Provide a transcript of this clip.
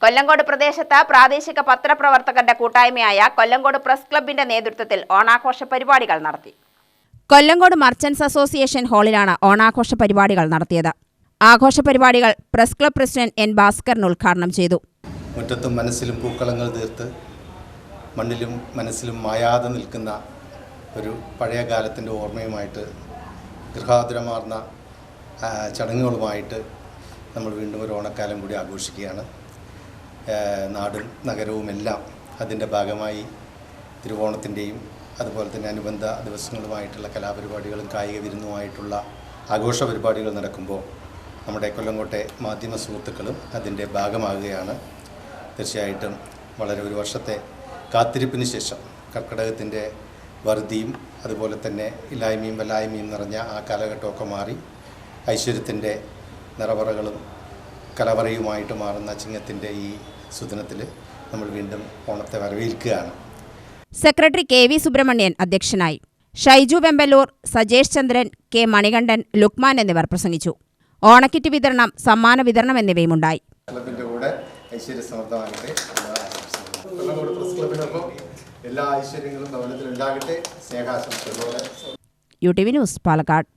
കൊല്ലങ്കോട് പ്രദേശത്ത് പ്രാദേശിക പത്രപ്രവർത്തകരുടെ കൂട്ടായ്മയായ കൊല്ലങ്കോട് പ്രസ് ക്ലബിന്റെ നേതൃത്വത്തിൽ ഓണാഘോഷ പരിപാടികൾ നടത്തി. കൊല്ലങ്കോട് മർച്ചന്റ്സ് അസോസിയേഷൻ ഹാളിലാണ് ഓണാഘോഷ പരിപാടികൾ നടത്തിയത്. ആഘോഷ പരിപാടികൾ press club president N Bhaskaran ഉദ്ഘാടനം ചെയ്തു. മുറ്റത്തും മനസ്സിലും പൂക്കളങ്ങൾ തീർത്ത് മണ്ണിലും മനസ്സിലും മായാതെ നിൽക്കുന്ന ഒരു പഴയ കാലത്തിൻ്റെ ഓർമ്മയുമായിട്ട് ഗൃഹാതുരമാർന്ന ചടങ്ങുകളുമായിട്ട് നമ്മൾ വീണ്ടും ഒരു ഓണക്കാലം കൂടി ആഘോഷിക്കുകയാണ്. നാടും നഗരവുമെല്ലാം അതിൻ്റെ ഭാഗമായി തിരുവോണത്തിൻ്റെയും അതുപോലെ തന്നെ അനുബന്ധ ദിവസങ്ങളുമായിട്ടുള്ള കലാപരിപാടികളും കായിക വിരുന്നുമായിട്ടുള്ള ആഘോഷ പരിപാടികൾ നടക്കുമ്പോൾ നമ്മുടെ കൊല്ലങ്കോട്ടെ മാധ്യമ സുഹൃത്തുക്കളും അതിൻ്റെ ഭാഗമാകുകയാണ്. തീർച്ചയായിട്ടും വളരെ ഒരു വർഷത്തെ കാത്തിരിപ്പിന് ശേഷം കർക്കിടകത്തിൻ്റെ വറുതിയും അതുപോലെ തന്നെ ഇല്ലായ്മയും വല്ലായ്മയും നിറഞ്ഞ ആ കാലഘട്ടമൊക്കെ മാറി ഐശ്വര്യത്തിൻ്റെ നിറവറകളും കലവറയുമായിട്ട് മാറുന്ന ചിങ്ങത്തിൻ്റെ ഈ സുദിനത്തിൽ നമ്മൾ വീണ്ടും ഓണത്തെ വരവേൽക്കുകയാണ്. സെക്രട്ടറി കെ വി സുബ്രഹ്മണ്യൻ അധ്യക്ഷനായി. ഷൈജു വെമ്പല്ലൂർ, സജേഷ് ചന്ദ്രൻ, കെ മണികണ്ഠൻ, ലുക്മാൻ എന്നിവർ പ്രസംഗിച്ചു. ഓണക്കിറ്റ് വിതരണം, സമ്മാന വിതരണം എന്നിവയുമുണ്ടായി. ക്ലബിൻ്റെ കൂടെ ഐശ്വര്യസമൃദ്ധമാകട്ടെ. കൊല്ലങ്കോട് പ്രസ് ക്ലബിനൊപ്പം എല്ലാ ഐശ്വര്യങ്ങളും ഭവനത്തിൽ ഉണ്ടാകട്ടെ. സ്നേഹാശംസകളോടെ. UTV news, Palakkad.